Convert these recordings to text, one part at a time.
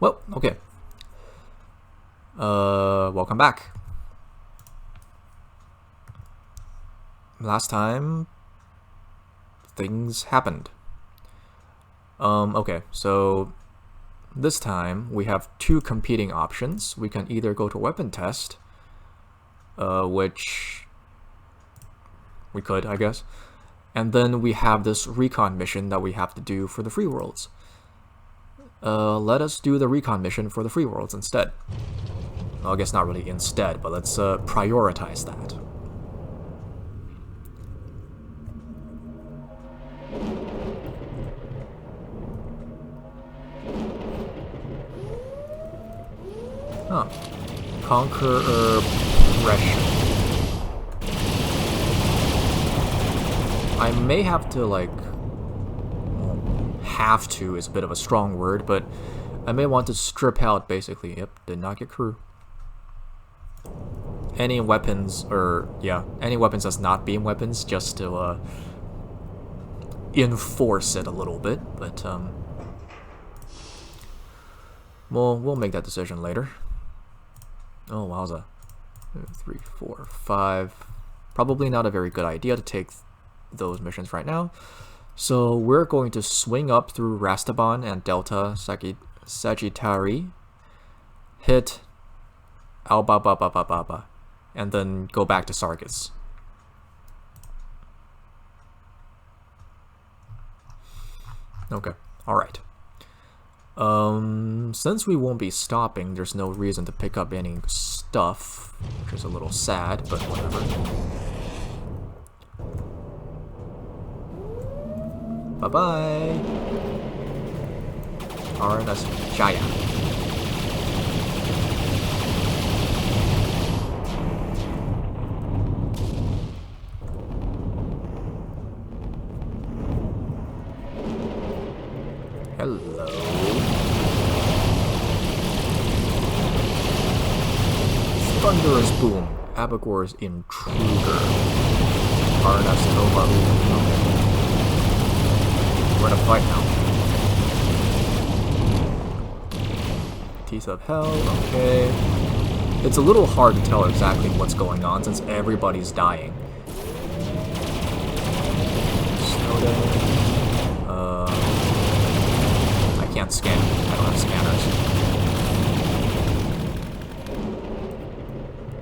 Well, okay. Welcome back. Last time, things happened. Okay, so this time we have two competing options. We can either go to weapon test, which we could, I guess, and then we have this recon mission that we have to do for the free worlds. Let us do the recon mission for the free worlds instead. Well, I guess not really instead, but let's prioritize that. Huh. Conqueror pressure. I may have to, like... have to is a bit of a strong word, but I may want to strip out, basically. Yep, did not get crew. Any weapons, or, yeah, any weapons that's not beam weapons, just to, enforce it a little bit, but, we'll make that decision later. Oh, wowza. 3, 4, 5. Probably not a very good idea to take those missions right now. So we're going to swing up through Rastaban and Delta Sagittarii, hit Alba, and then go back to Sargas. Okay, alright. Since we won't be stopping, there's no reason to pick up any stuff, which is a little sad, but whatever. Bye-bye! Alright, that's Jaya. Hello. Thunderous boom. Abagor's intruder. Arnas Nova. We're in a fight now. Teeth of Hell, okay. It's a little hard to tell exactly what's going on since everybody's dying. Snowden. I can't scan. I don't have scanners.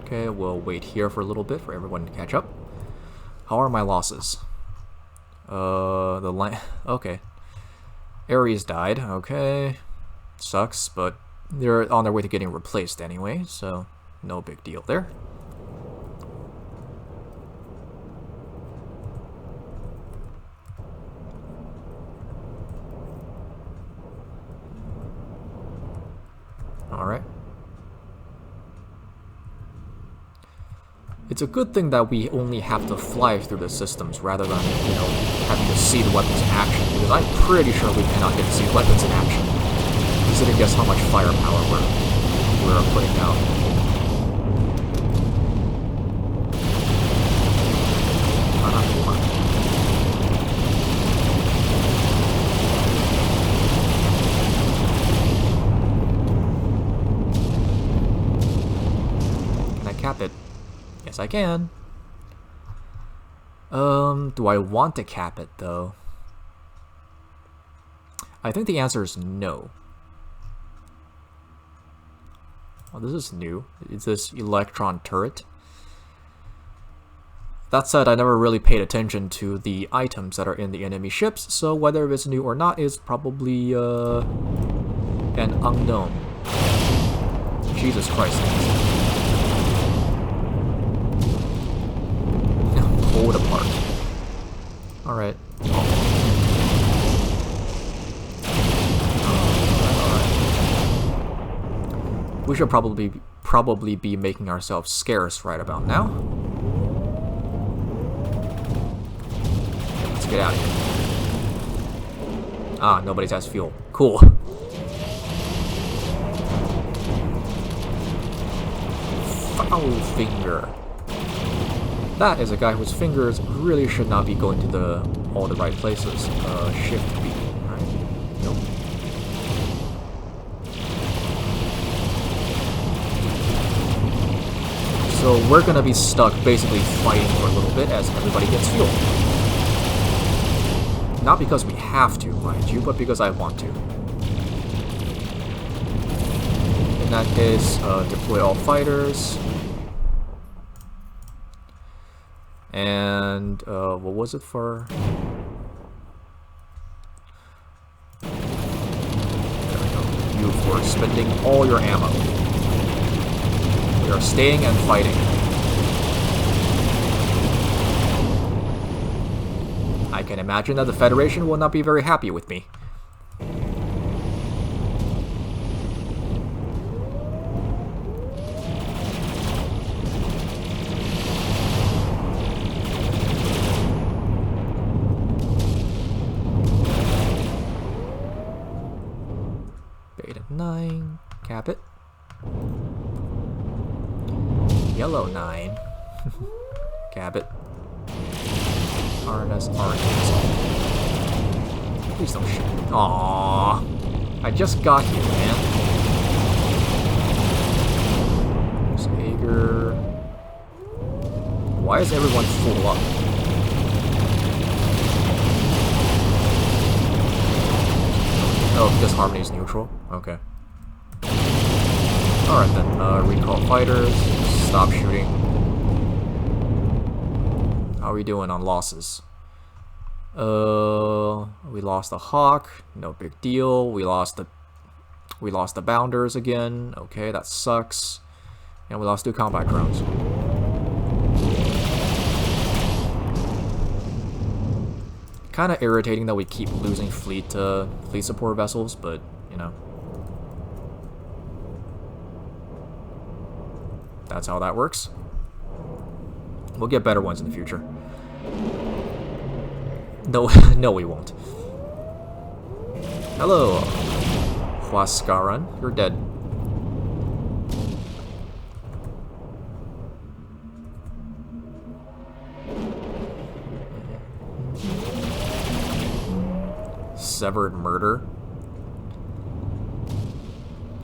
Okay, we'll wait here for a little bit for everyone to catch up. How are my losses? Okay. Ares died, okay. Sucks, but they're on their way to getting replaced anyway, so no big deal there. Alright. It's a good thing that we only have to fly through the systems rather than, you know, having to see the weapons in action, because I'm pretty sure we cannot get to see weapons in action. Considering guess how much firepower we're putting out. Can I cap it? Yes, I can. Do I want to cap it, though? I think the answer is no. Oh, this is new. It's this Electron turret. That said, I never really paid attention to the items that are in the enemy ships, so whether it's new or not is probably, an unknown. Jesus Christ. Pulled apart. Alright. We should probably be making ourselves scarce right about now. Let's get out of here. Ah, nobody has fuel. Cool. Foul finger. That is a guy whose fingers really should not be going to all the right places. Shift B. Right. Nope. So we're gonna be stuck basically fighting for a little bit as everybody gets fuel. Not because we have to, mind you, but because I want to. In that case, deploy all fighters. And, what was it for? There we go. You for spending all your ammo. We are staying and fighting. I can imagine that the Federation will not be very happy with me. Beta 9, cap it. Yellow 9, cap it. RNS, please don't shoot. Aww. I just got here, man. There's Ager. Why is everyone full up? Oh, because Harmony is neutral? Okay. Alright then, recall fighters, stop shooting. How are we doing on losses? We lost the Hawk, no big deal. We lost the Bounders again. Okay, that sucks. And we lost 2 combat drones. Kinda irritating that we keep losing fleet support vessels, but you know. That's how that works. We'll get better ones in the future. No, no, we won't. Hello, Huascaran. You're dead. Severed murder.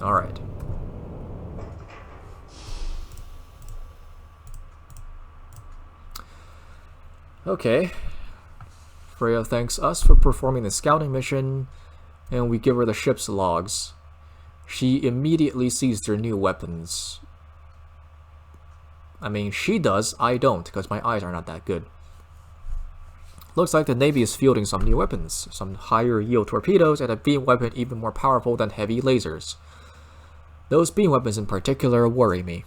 All right. Okay. Freya thanks us for performing the scouting mission, and we give her the ship's logs. She immediately sees their new weapons. I mean, she does, I don't, because my eyes are not that good. Looks like the Navy is fielding some new weapons, some higher yield torpedoes, and a beam weapon even more powerful than heavy lasers. Those beam weapons in particular worry me.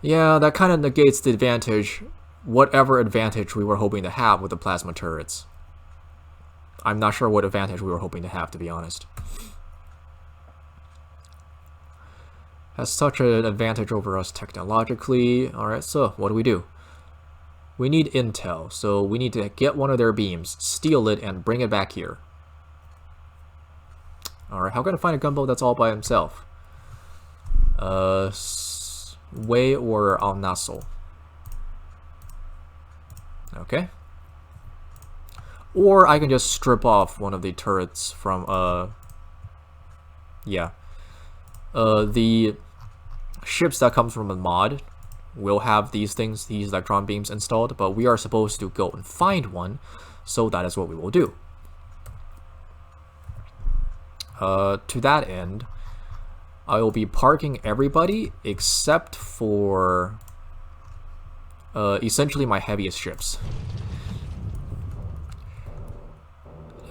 Yeah, that kind of negates the advantage, whatever advantage we were hoping to have with the plasma turrets. I'm not sure what advantage we were hoping to have, to be honest. Has such an advantage over us technologically. Alright, so what do? We need intel, so we need to get one of their beams, steal it, and bring it back here. Alright, how can I find a gunboat that's all by himself? Wei or Al Nassel. Okay. Or I can just strip off one of the turrets from, yeah. The ships that comes from a mod will have these things, these electron beams installed, but we are supposed to go and find one, so that is what we will do. To that end, I will be parking everybody except for essentially my heaviest ships.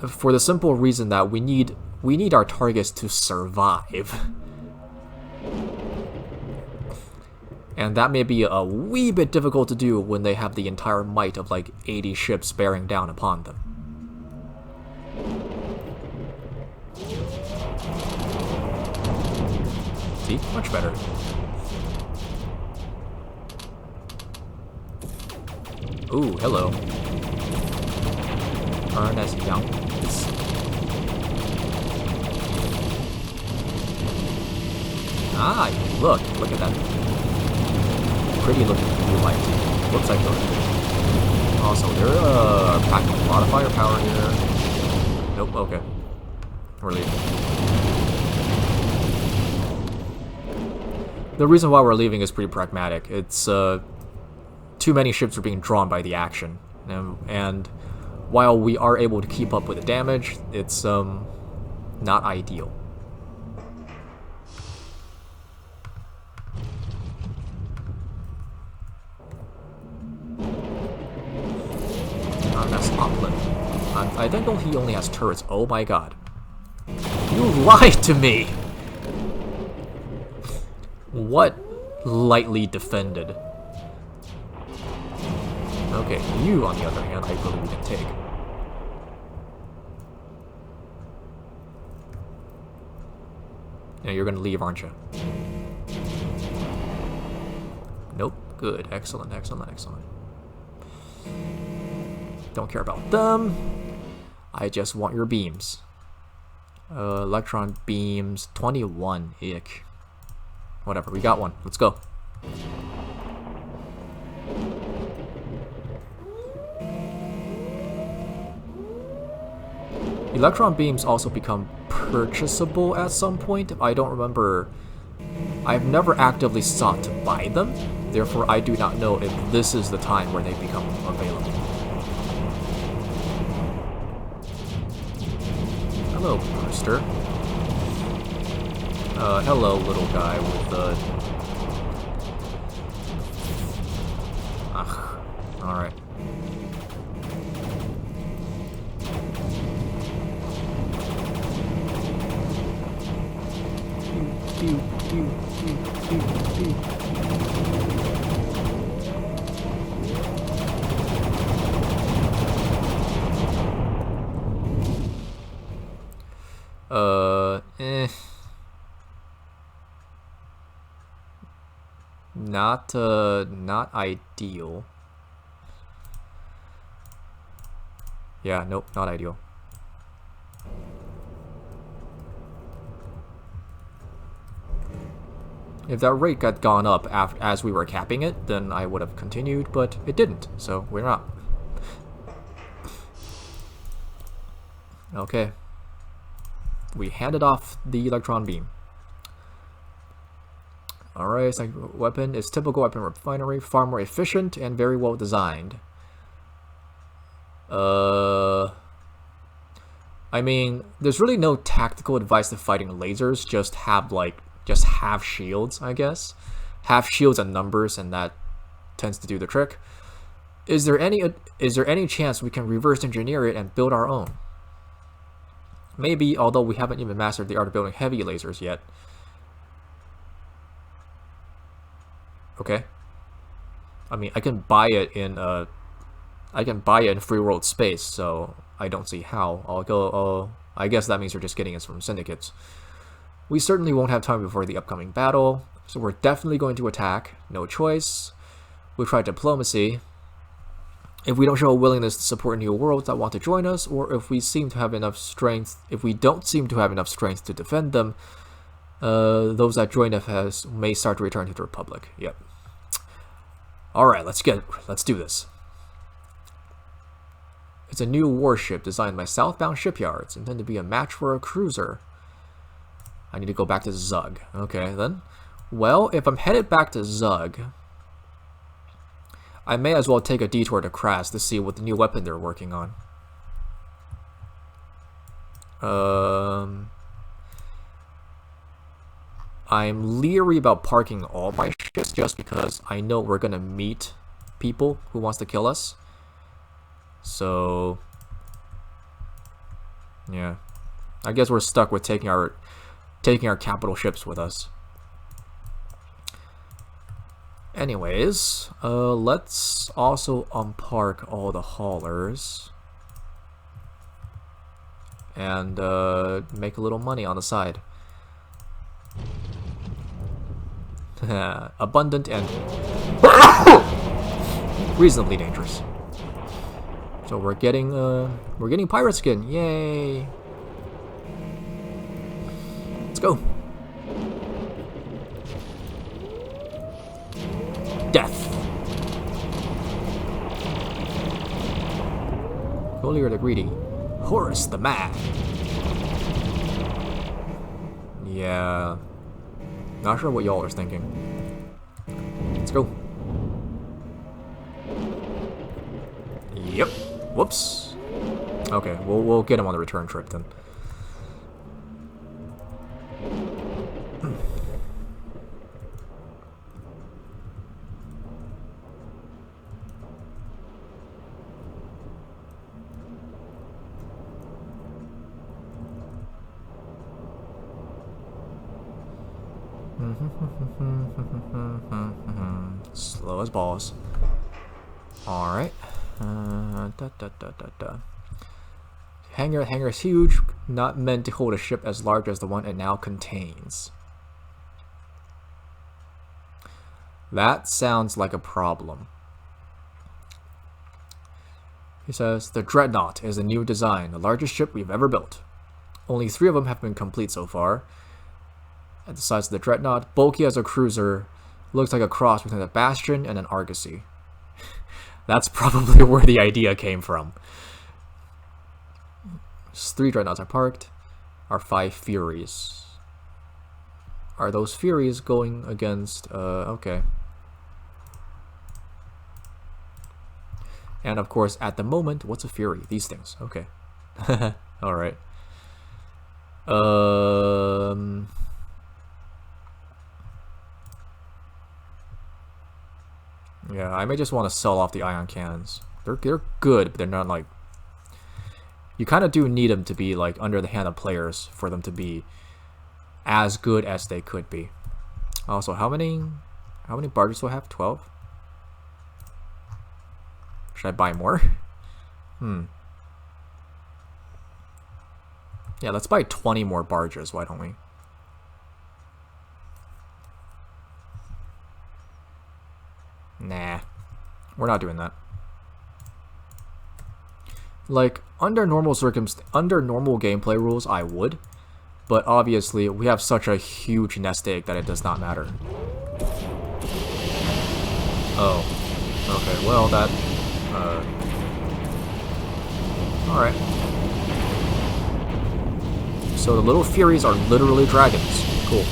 For the simple reason that we need our targets to survive. And that may be a wee bit difficult to do when they have the entire might of like 80 ships bearing down upon them. See? Much better. Ooh, hello. RNS Young. Ah, look at that. Pretty looking blue light. Looks like those. Also, they're packing a lot of firepower here. Nope. Nope, okay. We're leaving. The reason why we're leaving is pretty pragmatic. It's, too many ships are being drawn by the action. And while we are able to keep up with the damage, it's, not ideal. That's Opland. I think he only has turrets. Oh my god. You lied to me! What lightly defended? Okay, you, on the other hand, I believe we can take. Yeah, you're gonna leave, aren't you? Nope. Good. Excellent, excellent, excellent. Don't care about them. I just want your beams. Electron beams, 21. Ick. Whatever, we got one. Let's go. Electron beams also become purchasable at some point. I don't remember. I've never actively sought to buy them. Therefore, I do not know if this is the time where they become available. Hello, Brewster. Hello, little guy with the... Alright. Not ideal. Yeah, nope, not ideal. If that rate got gone up as we were capping it, then I would have continued, but it didn't, so we're not. Okay. We handed off the electron beam. Alright, weapon is typical weapon refinery, far more efficient and very well designed. I mean, there's really no tactical advice to fighting lasers, just have shields, I guess. Have shields and numbers, and that tends to do the trick. Is there any chance we can reverse engineer it and build our own? Maybe, although we haven't even mastered the art of building heavy lasers yet. Okay. I mean, I can buy it in free world space, so I don't see how. I guess that means we're just getting it from syndicates. We certainly won't have time before the upcoming battle, so we're definitely going to attack. No choice. We'll try diplomacy. If we don't show a willingness to support new worlds that want to join us, or if we don't seem to have enough strength to defend them, those that join us may start to return to the Republic. Yep. Alright, let's do this. It's a new warship designed by Southbound Shipyards, intended to be a match for a cruiser. I need to go back to Zug. Okay, then. Well, if I'm headed back to Zug, I may as well take a detour to Kras to see what the new weapon they're working on. I'm leery about parking all my ships just because I know we're gonna meet people who wants to kill us. So yeah, I guess we're stuck with taking our capital ships with us. Anyways, let's also unpark all the haulers and make a little money on the side. Abundant and reasonably dangerous. So we're getting pirate skin. Yay! Let's go. Death. Holy or the greedy. Horus the Mad. Yeah. Not sure what y'all are thinking. Let's go. Yep. Whoops. Okay, we'll get him on the return trip then. Slow as balls. Alright. Hangar is huge, not meant to hold a ship as large as the one it now contains. That sounds like a problem. He says, the Dreadnought is a new design, the largest ship we've ever built. Only 3 of them have been complete so far. At the size of the Dreadnought, bulky as a cruiser, looks like a cross between a Bastion and an Argosy. That's probably where the idea came from. 3 Dreadnoughts are parked. Our 5 Furies. Are those Furies going against... okay. And of course, at the moment, what's a Fury? These things. Okay. Alright. Yeah, I may just want to sell off the ion cannons. They're good, but they're not like... You kind of do need them to be like under the hand of players for them to be as good as they could be. Also, how many barges do I have? 12? Should I buy more? Yeah, let's buy 20 more barges, why don't we? Nah, we're not doing that. Like, under normal gameplay rules, I would. But obviously, we have such a huge nest egg that it does not matter. Oh. Okay, well, that... Alright. So the little Furies are literally dragons. Cool.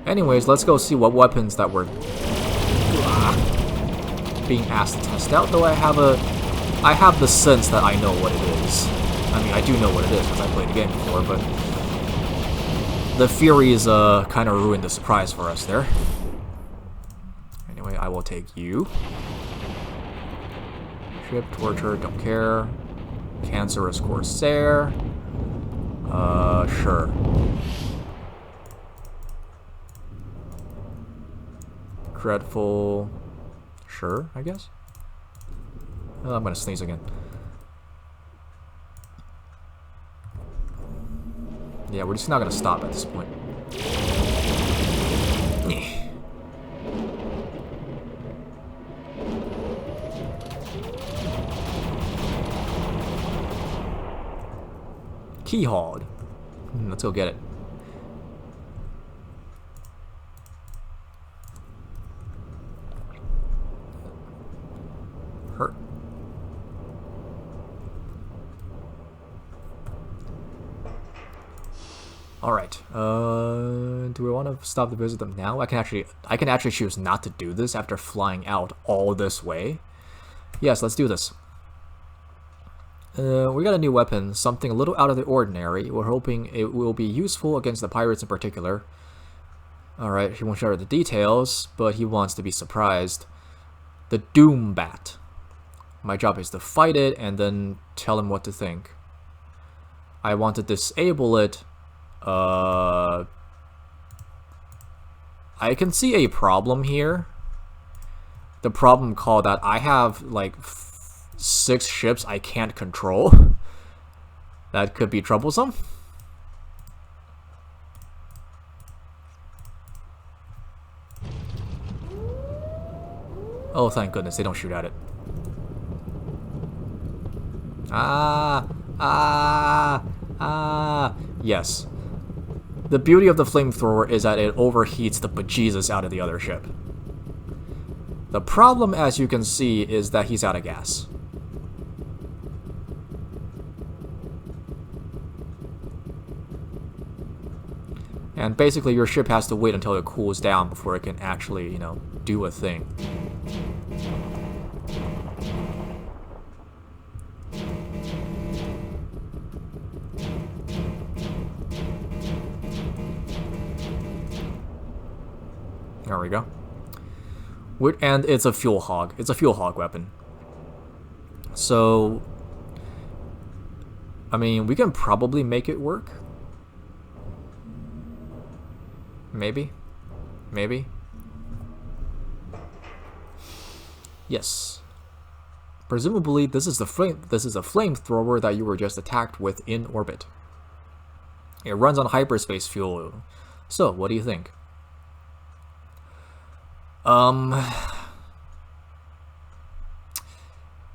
Anyways, let's go see what weapons that we're being asked to test out, though I have the sense that I know what it is. I mean, I do know what it is because I played the game before, but the Furies kind of ruined the surprise for us there. Anyway, I will take you. Ship, Torture, don't care. Cancerous Corsair. Sure. Dreadful. Sure, I guess. Oh, I'm gonna sneeze again. Yeah, we're just not gonna stop at this point. Keyhauled. Let's go get it. Hurt. All right. Do we want to stop to visit them now? I can actually choose not to do this after flying out all this way. Yes, let's do this. We got a new weapon, something a little out of the ordinary. We're hoping it will be useful against the pirates in particular. Alright, he won't share the details, but he wants to be surprised. The Doom Bat. My job is to fight it and then tell him what to think. I want to disable it. I can see a problem here. The problem called that I have like 6 ships I can't control. That could be troublesome. Oh, thank goodness they don't shoot at it. Yes. The beauty of the Flamethrower is that it overheats the bejesus out of the other ship. The problem, as you can see, is that he's out of gas. And basically your ship has to wait until it cools down before it can actually, you know, do a thing. There we go. And it's a fuel hog. It's a fuel hog weapon. So, I mean, we can probably make it work. Maybe. Maybe. Yes. Presumably, this is a flamethrower that you were just attacked with in orbit. It runs on hyperspace fuel. So, what do you think?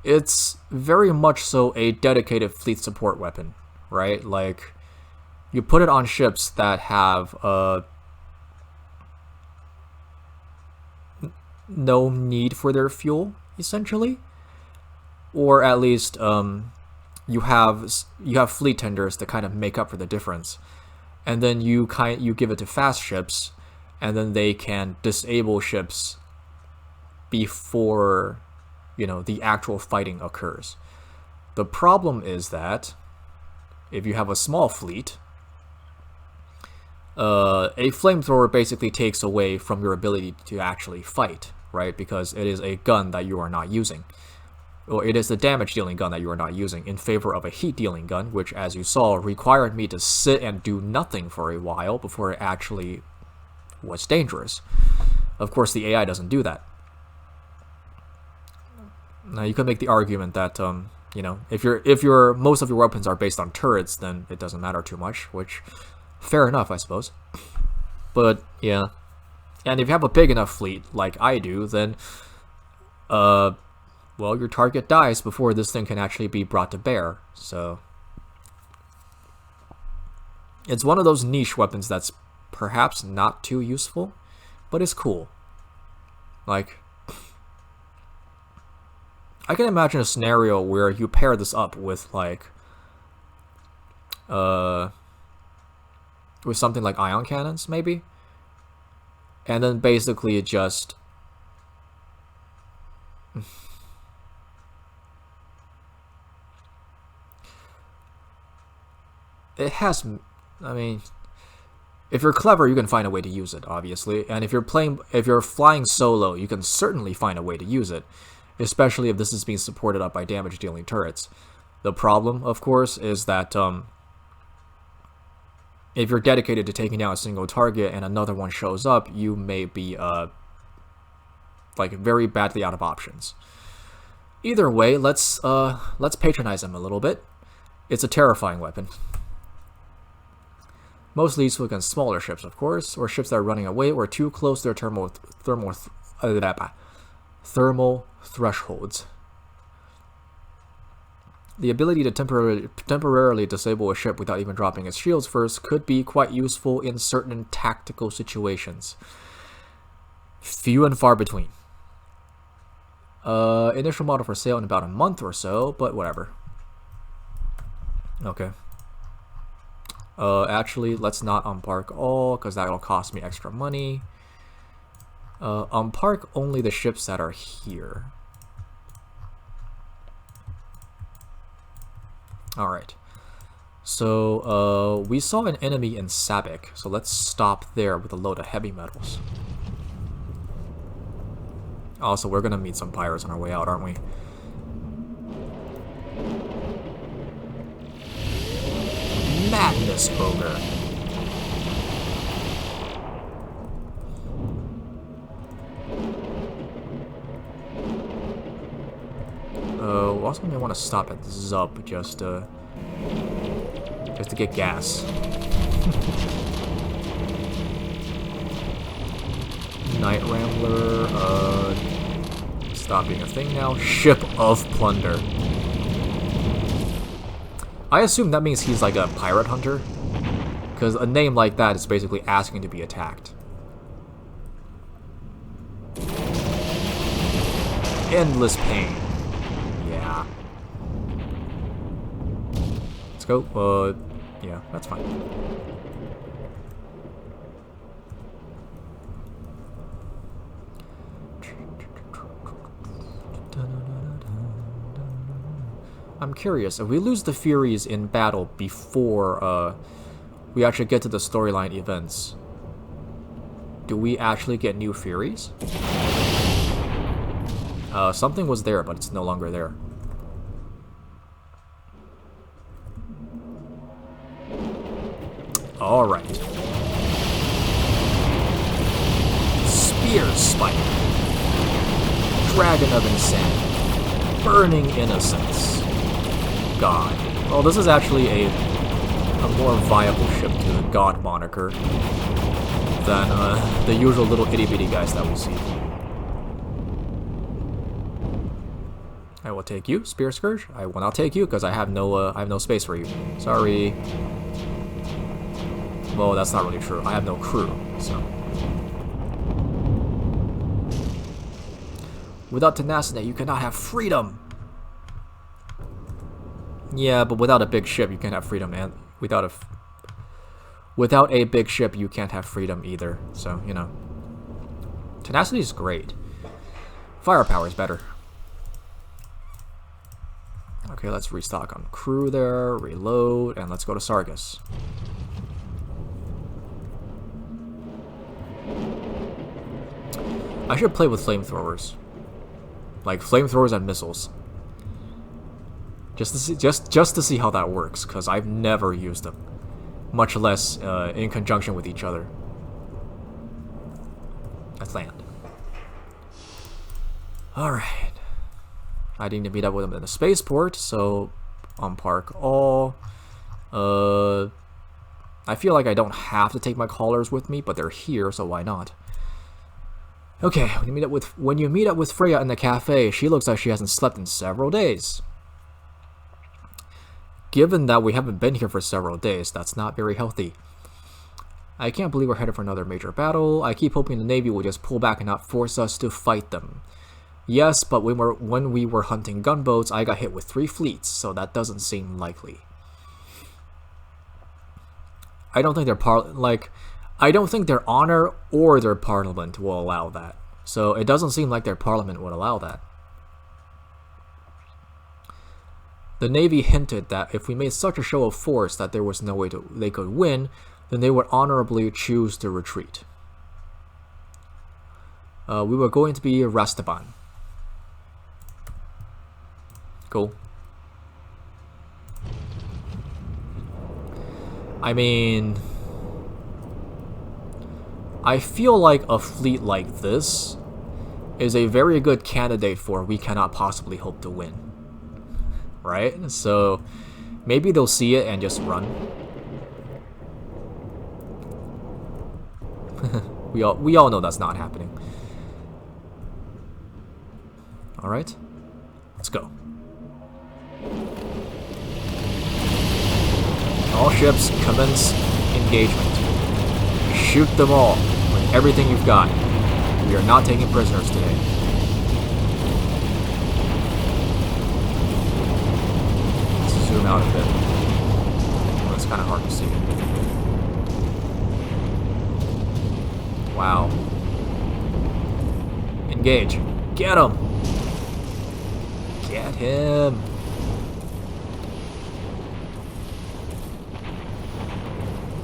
It's very much so a dedicated fleet support weapon, right? Like, you put it on ships that have no need for their fuel, essentially, or at least you have fleet tenders to kind of make up for the difference, and then you give it to fast ships, and then they can disable ships before, you know, the actual fighting occurs. The problem is that if you have a small fleet, a flamethrower basically takes away from your ability to actually fight, right? Because it is a gun that you are not using. Or it is a damage-dealing gun that you are not using in favor of a heat-dealing gun, which, as you saw, required me to sit and do nothing for a while before it actually was dangerous. Of course, the AI doesn't do that. Now, you could make the argument that, you know, if most of your weapons are based on turrets, then it doesn't matter too much, which, fair enough, I suppose. But, yeah. And if you have a big enough fleet, like I do, then, well, your target dies before this thing can actually be brought to bear, so... It's one of those niche weapons that's perhaps not too useful, but it's cool. Like, I can imagine a scenario where you pair this up with, like, with something like ion cannons, maybe? And then basically just... It has... I mean... If you're clever, you can find a way to use it, obviously. And if you're flying solo, you can certainly find a way to use it. Especially if this is being supported up by damage-dealing turrets. The problem, of course, is that if you're dedicated to taking down a single target and another one shows up, you may be like very badly out of options. Either way, let's patronize him a little bit. It's a terrifying weapon. Mostly useful against smaller ships, of course, or ships that are running away or too close to their thermal thresholds. The ability to temporarily disable a ship without even dropping its shields first could be quite useful in certain tactical situations. Few and far between. Initial model for sale in about a month or so, but whatever. Okay. Actually, let's not unpark all, because that'll cost me extra money. Unpark only the ships that are here. Alright. So, we saw an enemy in Sabik, so let's stop there with a load of heavy metals. Also, we're gonna meet some pirates on our way out, aren't we? Madness Ogre. Also may want to stop at Zub just to get gas. Night Rambler, stop being a thing now. Ship of Plunder. I assume that means he's like a pirate hunter, because a name like that is basically asking to be attacked. endless pain. Yeah. Let's go. Yeah, that's fine. I'm curious, if we lose the Furies in battle before we actually get to the storyline events, do we actually get new Furies? Something was there, but it's no longer there. Alright. Spear Spike. Dragon of Insanity. Burning Innocence. God. Well, this is actually a more viable ship to the God moniker than the usual little itty-bitty guys that we see. I will take you, Spear Scourge. I will not take you because I have no space for you. Sorry. Well, that's not really true. I have no crew, so. Without tenacity, you cannot have freedom. Yeah, but without a big ship, you can't have freedom, man. Without a big ship, you can't have freedom either. So, you know. Tenacity is great. Firepower is better. Okay, let's restock on crew there, reload, and let's go to Sargus. I should play with flamethrowers. Like flamethrowers and missiles. Just to see how that works, because I've never used them. Much less in conjunction with each other. Let's land. Alright. I need to meet up with them in the spaceport, so unpark all. I feel like I don't have to take my callers with me, but they're here, so why not? Okay, when you meet up with Freya in the cafe, she looks like she hasn't slept in several days. Given that we haven't been here for several days, that's not very healthy. I can't believe we're headed for another major battle. I keep hoping the Navy will just pull back and not force us to fight them. Yes, but when we were hunting gunboats, I got hit with 3 fleets, so that doesn't seem likely. I don't think I don't think their honor or their parliament will allow that. So it doesn't seem like their parliament would allow that. The Navy hinted that if we made such a show of force that there was no way they could win, then they would honorably choose to retreat. We were going to be Rastaban. Cool. I mean, I feel like a fleet like this is a very good candidate for we cannot possibly hope to win. Right? So maybe they'll see it and just run. we all know that's not happening. Alright. Let's go. All ships, commence engagement. Shoot them all with everything you've got. We are not taking prisoners today. Let's zoom out a bit. Well, it's kind of hard to see. Wow. Engage. Get him! Get him!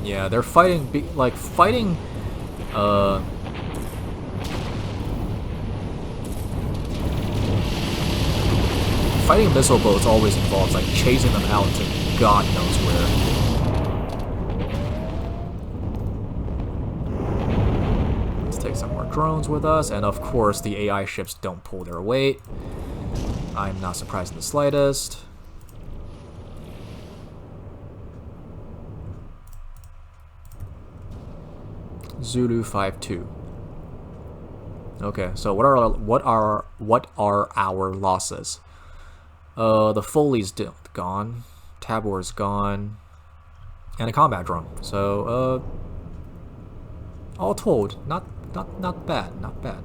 Yeah, they're fighting, fighting missile boats always involves, like, chasing them out to God knows where. Let's take some more drones with us, and of course the AI ships don't pull their weight. I'm not surprised in the slightest. Zulu 5-2. Okay, so what are our losses? The Foley's gone, Tabor's gone, and a combat drone. So all told, not bad, not bad.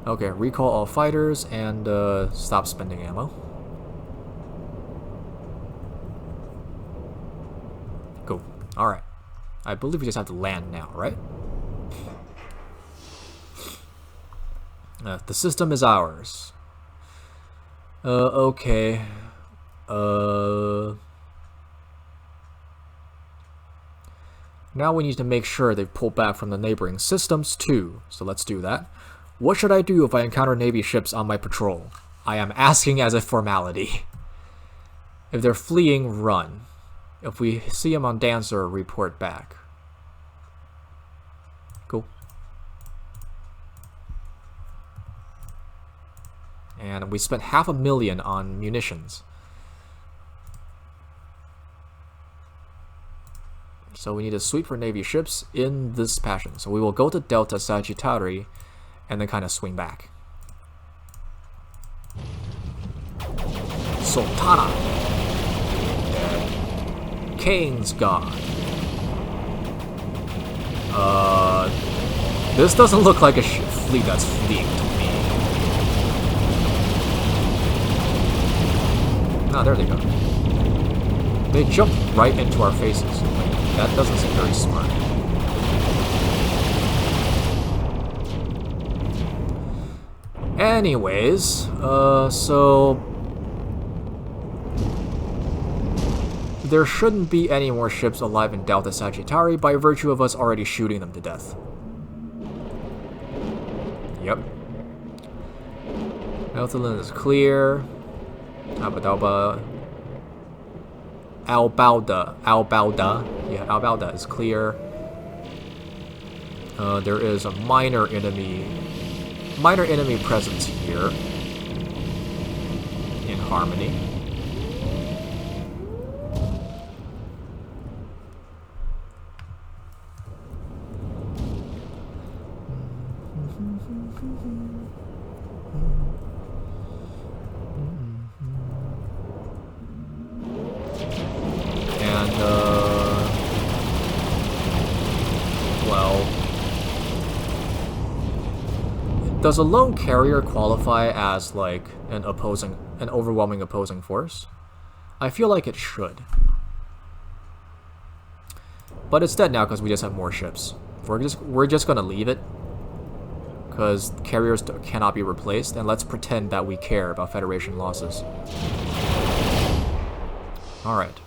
Okay, recall all fighters and stop spending ammo. Cool. Alright. I believe we just have to land now, right? The system is ours. Okay. Now we need to make sure they've pulled back from the neighboring systems too. So let's do that. What should I do if I encounter Navy ships on my patrol? I am asking as a formality. If they're fleeing, run. If we see them on Dancer, report back. Cool. And we spent $500,000 on munitions. So we need to sweep for Navy ships in this passion. So we will go to Delta Sagittarii and then kind of swing back. Sultana. Kane's God. This doesn't look like a fleet that's fleeing to me. Ah, there they go. They jumped right into our faces. That doesn't seem very smart. Anyways, so there shouldn't be any more ships alive in Delta Sagittarii by virtue of us already shooting them to death. Yep. Elthland is clear. Albauda. Yeah, Albauda is clear. There is a minor enemy presence here in Harmony. Does a lone carrier qualify as like an overwhelming opposing force? I feel like it should. But it's dead now because we just have more ships. We're just gonna leave it because carriers cannot be replaced, and let's pretend that we care about Federation losses. Alright.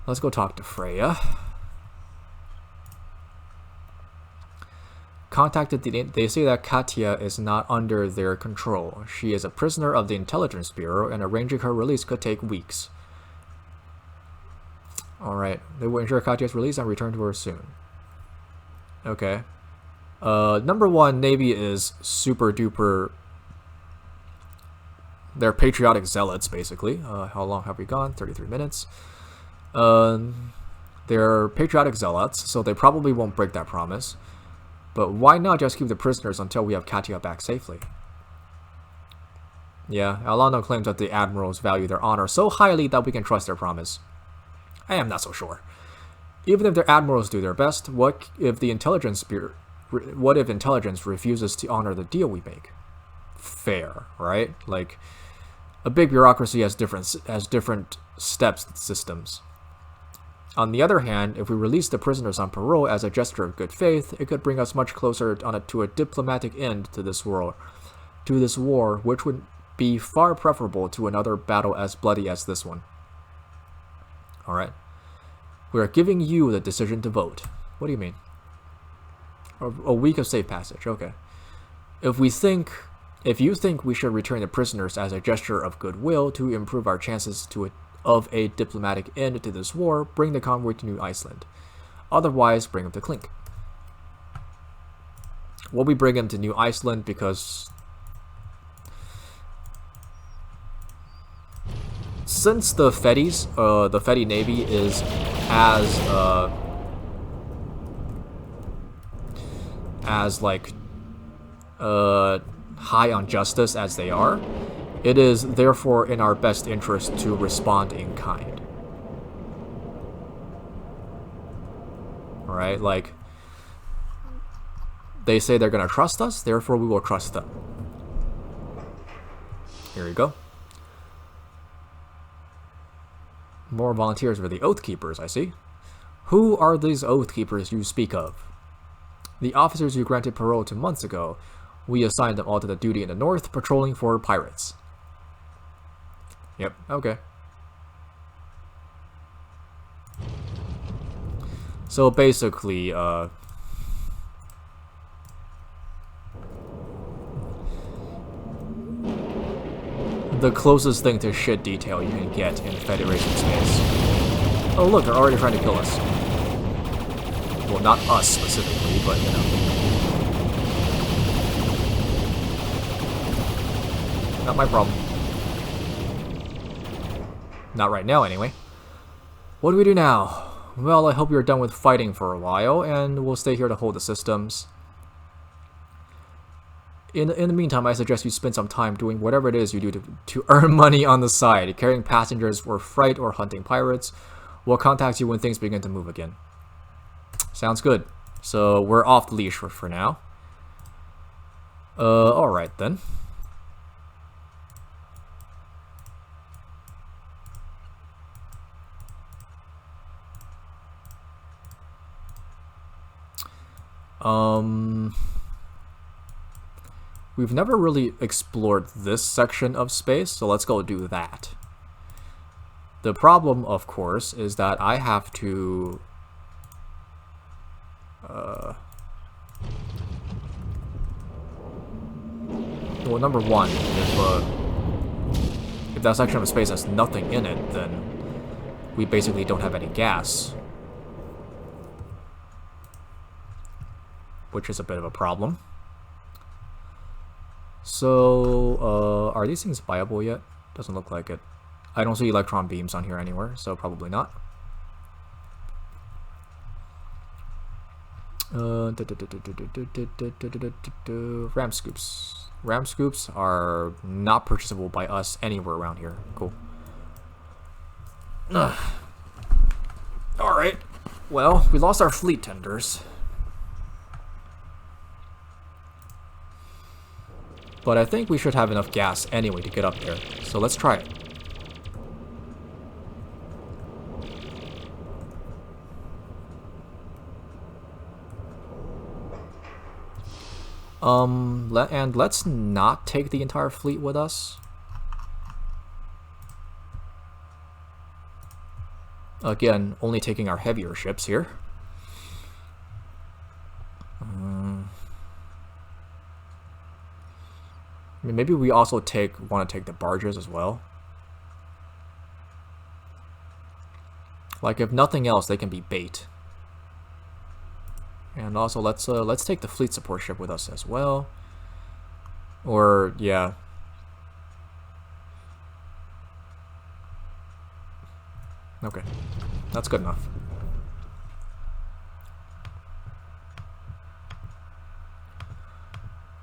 Let's go talk to Freya. Contacted they say that Katya is not under their control. She is a prisoner of the Intelligence Bureau, and arranging her release could take weeks. Alright, they will ensure Katya's release and return to her soon. Okay. Number one, Navy is super duper... They're patriotic zealots, basically. How long have we gone? 33 minutes. They're patriotic zealots, so they probably won't break that promise. But why not just keep the prisoners until we have Katya back safely? Yeah, Alano claims that the admirals value their honor so highly that we can trust their promise. I am not so sure. Even if their admirals do their best, what if intelligence refuses to honor the deal we make? Fair, right? Like, a big bureaucracy has different steps and systems. On the other hand, if we release the prisoners on parole as a gesture of good faith, it could bring us much closer to a diplomatic end to this war, which would be far preferable to another battle as bloody as this one. Alright. We are giving you the decision to vote. What do you mean? A week of safe passage, okay. If you think we should return the prisoners as a gesture of goodwill to improve our chances of a diplomatic end to this war, bring the convoy to New Iceland. Otherwise, bring them to Clink. Will we bring them to New Iceland because... Since the Fedi Navy is high on justice as they are, it is therefore in our best interest to respond in kind. right? Like, they say they're gonna trust us, therefore we will trust them. Here we go. More volunteers for the Oath Keepers, I see. Who are these Oath Keepers you speak of? The officers you granted parole to months ago. We assigned them all to the duty in the north, patrolling for pirates. Yep, okay. So basically, the closest thing to shit detail you can get in Federation space. Oh look, they're already trying to kill us. Well, not us specifically, but you know. Not my problem. Not right now, anyway. What do we do now? Well, I hope you're done with fighting for a while, and we'll stay here to hold the systems. In the meantime, I suggest you spend some time doing whatever it is you do to earn money on the side, carrying passengers for freight or hunting pirates. We'll contact you when things begin to move again. Sounds good. So we're off the leash for now. Alright then. We've never really explored this section of space, so let's go do that. The problem, of course, is that I have to... well, number one, if that section of space has nothing in it, then we basically don't have any gas. Which is a bit of a problem. So, are these things viable yet? Doesn't look like it. I don't see electron beams on here anywhere, so probably not. Ram scoops. Ram scoops are not purchasable by us anywhere around here. Cool. Alright. Well, we lost our fleet tenders. But I think we should have enough gas anyway to get up there. So let's try it. And let's not take the entire fleet with us. Again, only taking our heavier ships here. I mean, maybe we also want to take the barges as well. Like, if nothing else, they can be bait. And also, let's take the fleet support ship with us as well. Or, yeah. Okay, that's good enough.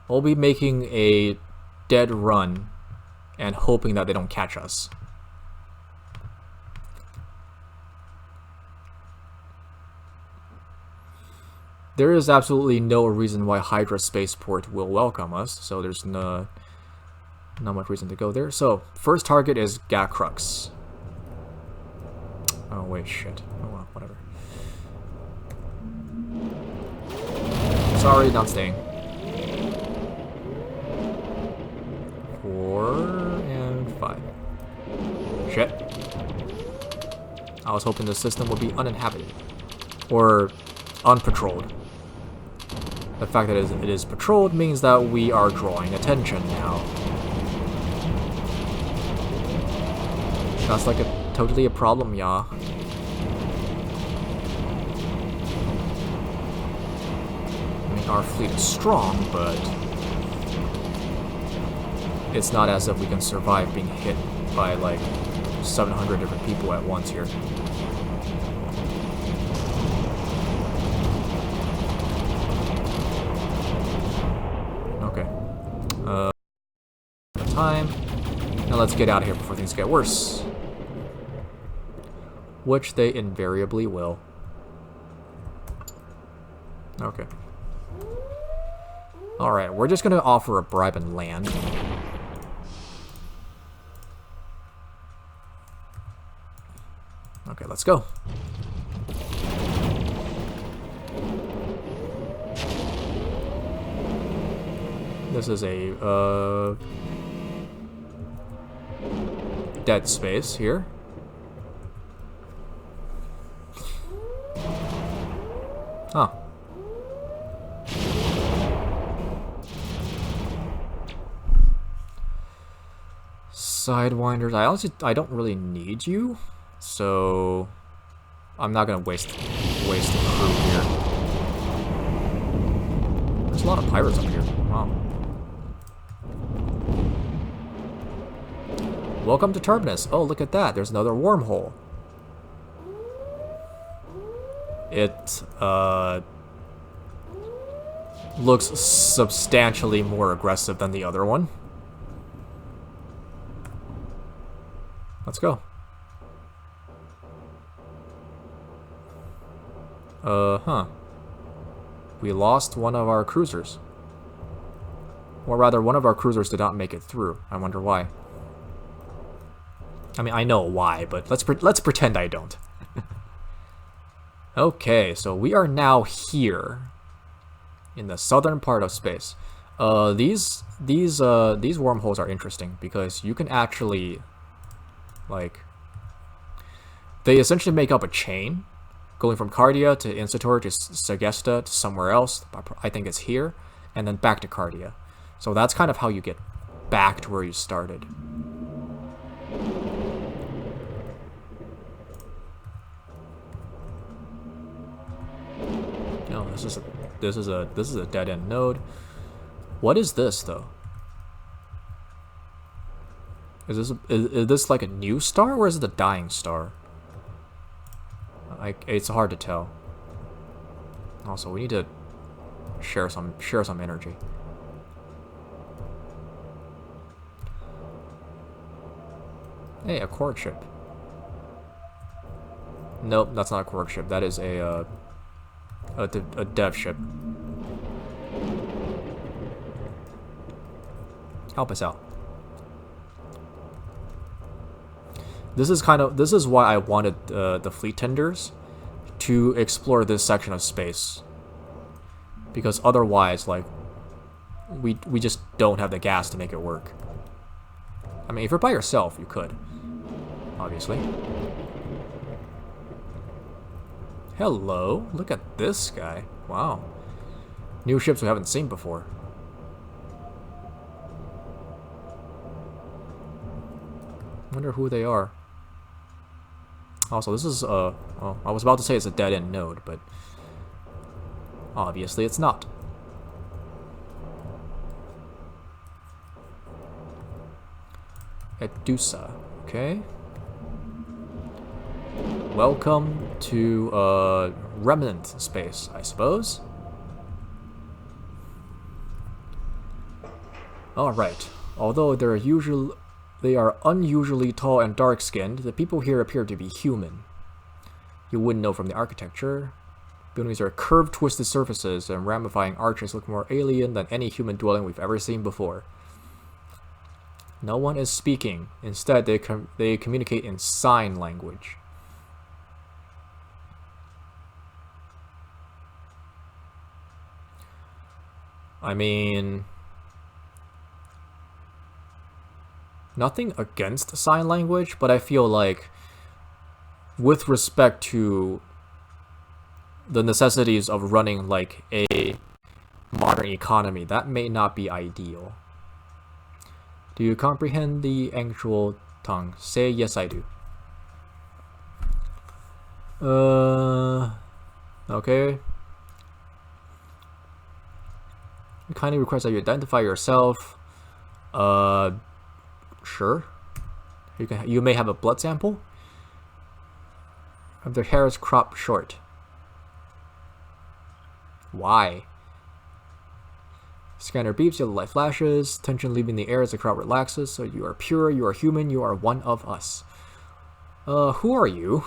We'll be making a dead run and hoping that they don't catch us. There is absolutely no reason why Hydra Spaceport will welcome us, so there's not much reason to go there. So, first target is Gakrux. Oh wait, shit. Oh well, whatever. Sorry, not staying. 4 and 5. Shit. I was hoping the system would be uninhabited. Or unpatrolled. The fact that it is patrolled means that we are drawing attention now. That's like totally a problem, yeah. I mean, our fleet is strong, but it's not as if we can survive being hit by like 700 different people at once here. Okay. Time. Now let's get out of here before things get worse. Which they invariably will. Okay. Alright, we're just gonna offer a bribe and land. Okay, let's go. This is a, dead space here. Huh. Sidewinders. I don't really need you, so I'm not gonna waste the crew here. There's a lot of pirates up here. Wow. Welcome to Terminus. Oh, look at that. There's another wormhole. It looks substantially more aggressive than the other one. Let's go. Huh. We lost one of our cruisers. Or rather, one of our cruisers did not make it through. I wonder why. I mean, I know why, but let's pretend I don't. Okay, so we are now here in the southern part of space. These wormholes are interesting because you can actually, like, they essentially make up a chain going from Cardia to Insator to Sagesta to somewhere else. I think it's here, and then back to Cardia. So that's kind of how you get back to where you started. No, this is a dead end node. What is this though? Is this like a new star or is it a dying star? It's hard to tell. Also, we need to share some energy. Hey, a quark ship. Nope, that's not a quark ship. That is a dev ship. Help us out. This is why I wanted the fleet tenders to explore this section of space, because otherwise, like, we just don't have the gas to make it work. I mean, if you're by yourself, you could, obviously. Hello, look at this guy. Wow, new ships we haven't seen before. Wonder who they are. Also, this is, well, I was about to say it's a dead-end node, but obviously it's not. Edusa, okay. Welcome to, Remnant space, I suppose. Alright, although they are unusually tall and dark-skinned, the people here appear to be human. You wouldn't know from the architecture. Buildings are curved, twisted surfaces, and ramifying arches look more alien than any human dwelling we've ever seen before. No one is speaking. Instead, they communicate in sign language. I mean, nothing against sign language, but I feel like with respect to the necessities of running like a modern economy, that may not be ideal. Do you comprehend the actual tongue? Say yes, I do. Okay. We kindly request that you identify yourself. Sure. You may have a blood sample. If their hair is cropped short. Why? Scanner beeps, yellow light flashes, tension leaving the air as the crowd relaxes. So you are pure, you are human, you are one of us. Who are you?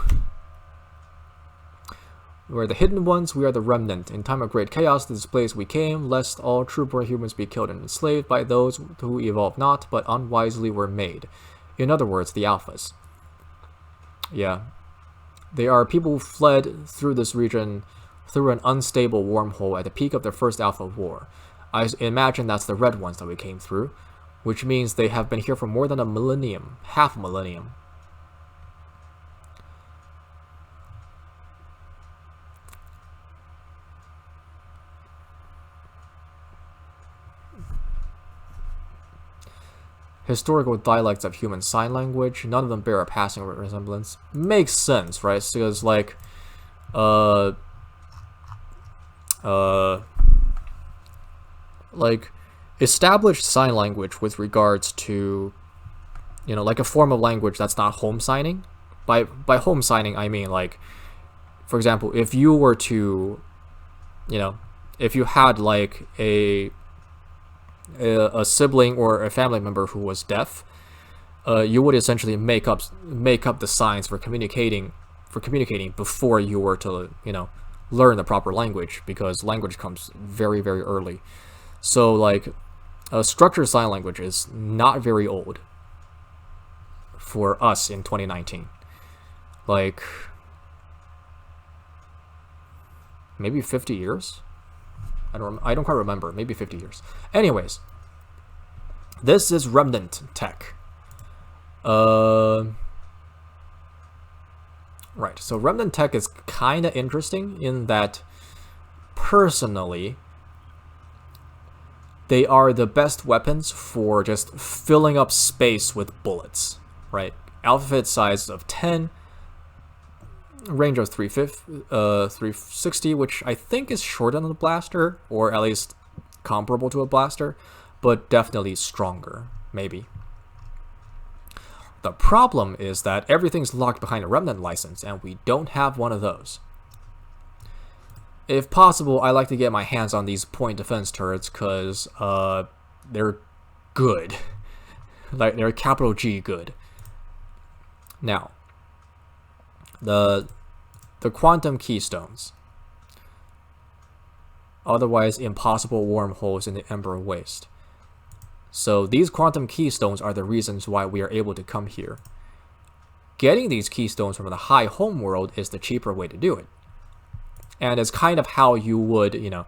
We're the hidden ones, we are the remnant. In time of great chaos, to this place we came, lest all true-born humans be killed and enslaved by those who evolved not, but unwisely were made. In other words, the Alphas. Yeah. They are people who fled through this region through an unstable wormhole at the peak of their first Alpha war. I imagine that's the red ones that we came through, which means they have been here for more than a millennium, half a millennium. Historical dialects of human sign language, none of them bear a passing resemblance. Makes sense, right? Because, like, like, established sign language with regards to, you know, like a form of language that's not home signing. By home signing, I mean, like, for example, if you were to, you know, if you had, like, a sibling or a family member who was deaf, you would essentially make up the signs for communicating before you were to, you know, learn the proper language, because language comes very, very early. So, like, structured sign language is not very old for us in 2019. Like, maybe 50 years? I don't quite remember. Maybe 50 years. Anyways, this is remnant tech. Right. So remnant tech is kind of interesting in that, personally, they are the best weapons for just filling up space with bullets. Right. Alpha size of 10. Range of 360, which I think is shorter than the blaster, or at least comparable to a blaster, but definitely stronger, maybe. The problem is that everything's locked behind a remnant license, and we don't have one of those. If possible, I like to get my hands on these point defense turrets, because they're good. Like, they're capital G good. Now, the quantum keystones, otherwise impossible wormholes in the Ember Waste. So these quantum keystones are the reasons why we are able to come here. Getting these keystones from the high homeworld is the cheaper way to do it. And it's kind of how you would, you know,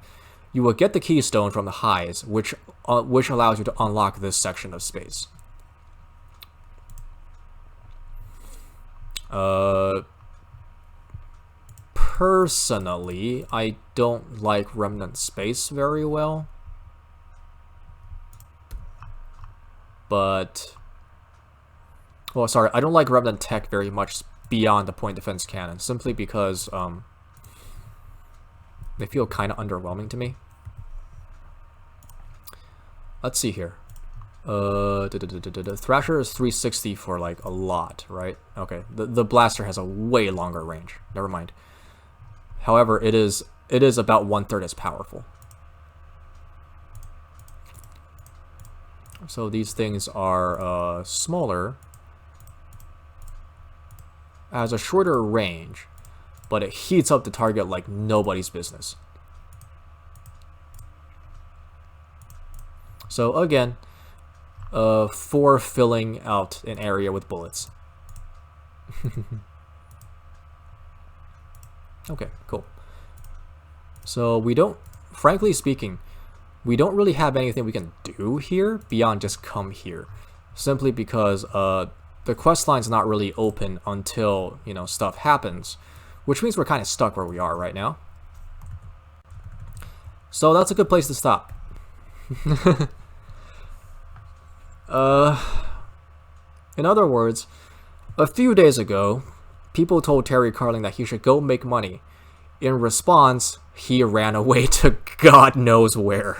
you would get the keystone from the highs, which allows you to unlock this section of space. Personally, I don't like remnant space very well. But, well, sorry, I don't like remnant tech very much beyond the point defense cannon, simply because they feel kind of underwhelming to me. Let's see here. Thrasher is 360 for, like, a lot, right? Okay, the blaster has a way longer range. Never mind. However, it is about 1/3 as powerful. So these things are smaller, has a shorter range, but it heats up the target like nobody's business. So again, for filling out an area with bullets. Okay, cool. So we don't, frankly speaking, we don't really have anything we can do here beyond just come here. Simply because the quest line's not really open until, you know, stuff happens. Which means we're kind of stuck where we are right now. So that's a good place to stop. In other words, a few days ago, people told Terry Carling that he should go make money. In response, he ran away to God knows where.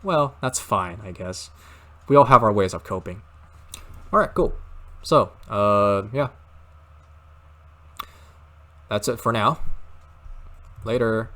Well, that's fine, I guess. We all have our ways of coping. Alright, cool. So, yeah. That's it for now. Later.